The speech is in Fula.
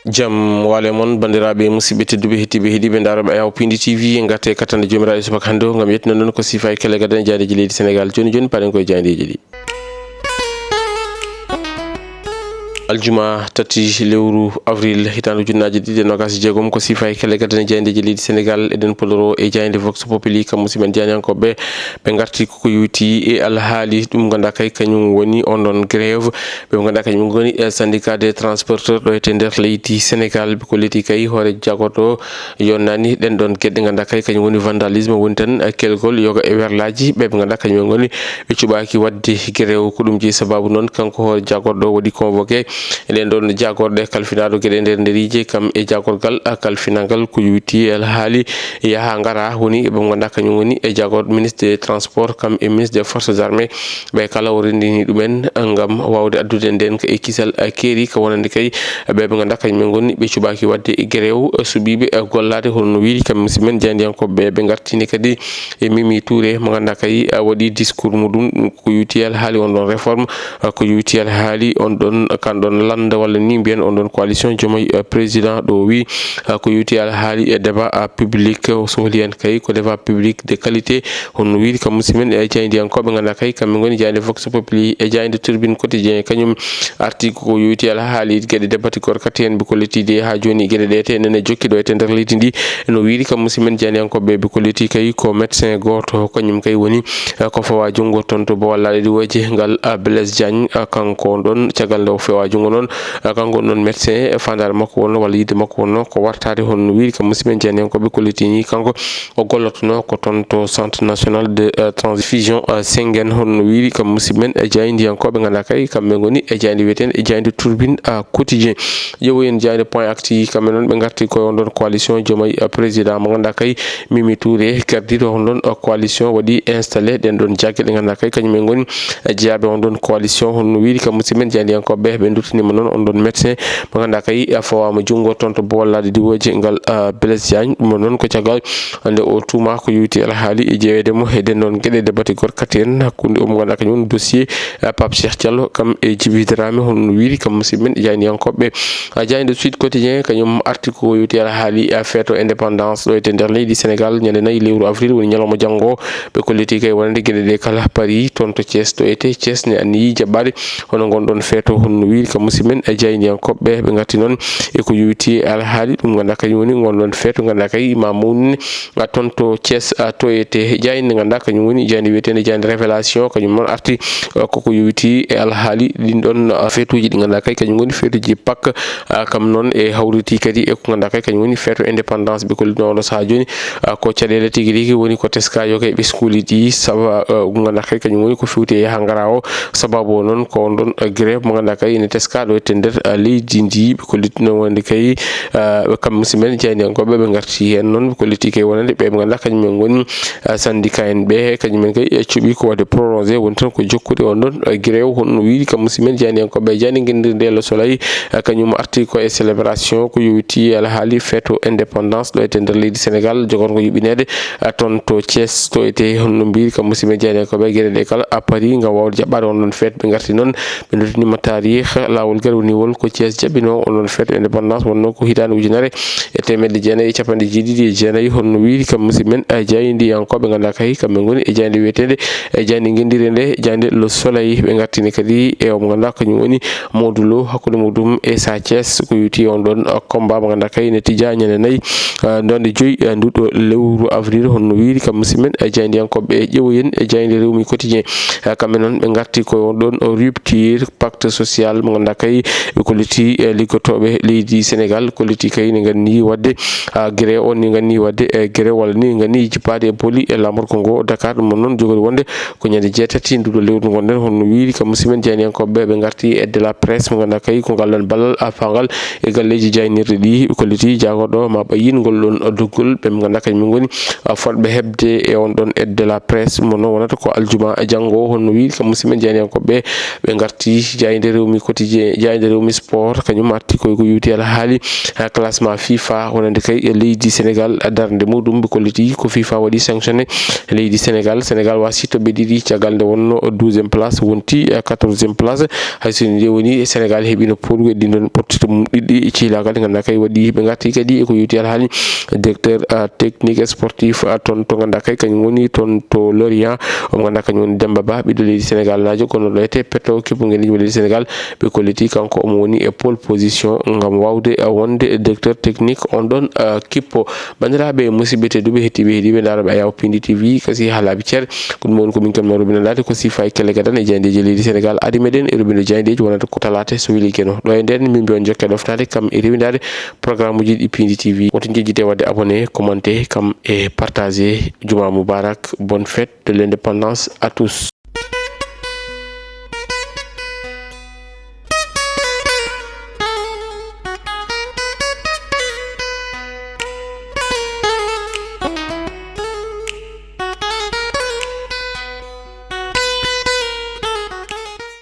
jam wale mon bandiraɓe musidɓe tedduɓe hettiɓe heeɗiɓe daroɓe ayaw pindi tv garte katande jomiraɗo subaka hande gam yettude non ko sifa e kele gadan jaadeji leydi sénégal joni paren koye jandeji ɗi aljuma tati lewru avril hitande ujunnaje ɗiɗi e nogas jeegom ko sifa e kele gadan jandeji leydi sénégal eɗen poloro e jayde vox populi kam musidɓe janiyankoɓe ɓe garti koko yuti e alhaali ɗum ganda kay kañum woni onon grève ɓe ganda kañum goni syndicat des transporteurs ɗo ete nder leydi sénégal ɓe ko leti kay hoore jagorɗo yonnani ɗen ɗon gueɗɗe ganda kay kañum woni vandalisme woni tan kelgol yoga e werlaji ɓe ganda kañum goni ɓe cuɓaki wadde grève ko ɗum jeeyi sababu noon kanko hoore jagorɗo waɗi convoqué eɗen ɗon jagorɗe kalfinaɗo gueɗe nder nderije kam e jagorgal kalfinangal ko yuti alhaali yaaha gara woni ɓe ganda kañum woni e jagorɗo ministre des transports kam e ministre des forces armées ɓe kala o rendini ɗumen gam wawde addude nden ko e kisal keeri ko wonande kay ɓe ganda kañum goni ɓe cuɓaki wadde grève suuɓiɓe gollade holno wiiri kam musidmen jandiyankoɓe ɓe gartini kadi e Mimi Touré mo ganda kay waɗi discours muɗum ko yuti alhaali on ɗon réforme ko yuti alhaali on ɗon kanɗon landa walla ni mbiyen on ɗon coalition Diomaye président ɗo wi ko yuti alhaali e débat public sohli en kay ko débat public de qualité honno wiiri kam musidmen e jandiyankoɓe ganda kay kamɓe goni jayde vox populi e jayde turbine quotidien kañum arti ko yuti alhaali gueɗe débatти korkati hen ɓe kollitide ha joni gueɗe ɗe te nene jokki ɗo ete nder leydi ndi no wiiri kam musidmen jandiyankoɓe ɓe kolliti kay ko médecin goto kañum kay woni ko fawa junggo toon to bawallaɗe ɗiwoje ngal Blaise Diagne kanko ɗon caggal nde o fewa junggo noon kanko ɗon médecin fandare makko wonno walla yidde makko wonno ko wartade honno wiiri kam musidmen jandiyankoɓe kollitini kanko o gollotono ko toon to centre national de transfusion Sengen honno wiiri kam musidmen e jandiyankoɓe ganda kay kamɓe goni e jayde wiyeten e jayde turbine quotidien ƴeewoyen jayde point acti kamɓe noon ɓe garti koye on ɗon coalition Diomaye président mo ganda kay Mimi Touré gardiɗo on ɗon coalition waɗi installé ɗen ɗon jaggue ɗe ganda kay kañumen goni jeeyaɓe on ɗon coalition honno wiiri kam musidmen jandiyankoɓe ɓe duttanima noon on ɗon médecin mo ganda kay fawama junggo toon to bollade diwoje ngal Blaise Diagne ɗum noon ko caggal nde o tuma ko yuti alhaali e jeeyedemo e den ɗon gueɗe débatté gorkati en hakkude omo ganda kañum woni dossier Pape Cheikh Diallo kam e Djiby Dramé honno wiiri kam musidmen jandiyankoɓe jayde Sud Quotidien kañum arti ko yuti alhaali feeto indépendance ɗo ete nder leydi sénégal ñande 4 lewru avril woni ñalawma janggo ɓe kolliti kay wonande gueɗe ɗe kala paari toon to Thiès ɗo ete Thiès ne anniyi jaɓɓade hono gonɗon feeto honno wiiri kam musidmen e jandiyankoɓe ɓe gatti noon eko yuti alhaali ɗum ganda kañum woni gonɗon feeto ganda kay ma mawni toon to Thiès to ete jayde ganda kañum woni jayde wiyetede jayde révélation kañum noon arti koko yuti e alhaali ɗin ɗon feetuji ɗi ganda kay kañum woni feetuji Pâques kam noon e hawriti kadi e ko ganda kay kañum woni feeto indépendance ɓe kollino oɗo saaha joni ko caɗele tigui rigui woni ko teska yoga e ɓeskuuli ɗi saabu ganda kay kañum woni ko fewti e yaaha gara o sababu o noon ko on ɗon grève mo ganda kay ene teska ɗo ete nder leydi ndi ɓe kollitino wonde kay kam musidmen jandiyankoɓe ɓe garti hen noon ɓe kolliti kay wonande ɓe ganda kañumen goni syndicat en ɓe kañumen kay cuuɓi ko wadde prolongé woni tan ko jokkude on ɗon grève honno wiiri kam musidmen jandiyankoɓe jani guindirde Le Soleil kañum arti ko e célébration ko yowiti alhaali feeto indépendance ɗo ete nder leydi sénégal jogorgo yuɓinede toon to Thiès to ete honno mbiri kam musidmen jandiyankoɓe gueɗe ɗe kala a paari gam wawde jaɓɓade on ɗon feet ɓe garti noon ɓe dottinima tarih lawol garwaniwol ko Thiès jaɓɓino on ɗon feeto indépendance wonno ko hitande ujunere e temedde jeenayyi e capanɗe jeeɗiɗi e jeenayyi honno wiiri kam musidmen jaydiyankoɓe ganda kay kamɓe goni e jayde wiyetede e jayde guindire nde jayde Le Soleil ɓe gartini kadi e omo ganda kañum woni modulo hakkude muɗum e Sa Thiès ko yuti on ɗon combat mo ganda kay ne tija ñande 4 ndonde 5 nduɗo lewru avril honno wiiri kam musidmen e jaydiyankoɓe ƴeewoyen e jayde Rewmi Quotidien kamɓe noon ɓe garti koye on ɗon rupture pacte social mo ganda kay ɓe kolliti liggotoɓe leydi sénégal kolliti kay ne ganni wadde gré on ni ganni wadde gré walla ni ganni jippade e booli e lamorko ngo Dakar ɗum noon jogori wonde ko ñande 6 nduɗo lewru gonɗen honno wiiri kam musidmen jandiyankoɓe ɓe garti e de la presse mo ganda kay ko ngallan ballal fangal e galleji jaynirɗe ɗi ɓe kolliti jagorɗo ma ɓayin ngol ɗon doggol ɓe ganda kañum goni fodɓe hebde e on ɗon aide de la presse mo noon wonata ko aljuma janggo honno wiiri kam musidmen jandiyankoɓe ɓe garti jayde Rewmi Quotidien di jayde rewmi sport kañum arti ko yuti ala haali classement FIFA wonande kay leydi Sénégal darde mudum be kolliti ko FIFA wadi sanctionné leydi Sénégal wasi to bedidi ciagal nde wonno 12e place wonti 14e place hay soni de woni Sénégal hebino pool weddi don portito mum diddi cilagal nganda kay wadi be ngati kadi ko yuti ala haali directeur technique sportif ton to nganda kay kañum woni ton to Lorient o nganda kañum woni Demba Ba ɓiɗɗo leydi Sénégal najo kono ɗo ete petto kepugel leydi Sénégal ɓe kolliti kanko omo woni e pole position ngam wawde wonde directeur technique on ɗon kippo bandiraɓe musidɓe tedduɓe hettiɓe heeɗiɓe daraɓe Ayaw Pindi TV kasi haalaɓe ceer ko ɗum woni ko min kam no robina lade ko sifa e kelle gadan e jayndeji leydi Sénégal adi meɗen e robino jayndeji wonata ko talata so weeli keno ɗo e nden min mbiyon jokke ɗoftade kam e rewidade programme uji ɗi Pindi TV woto jejjide wadde abonné commenté kam e partagé juma moubarak bonne fête de l'indépendance à tous.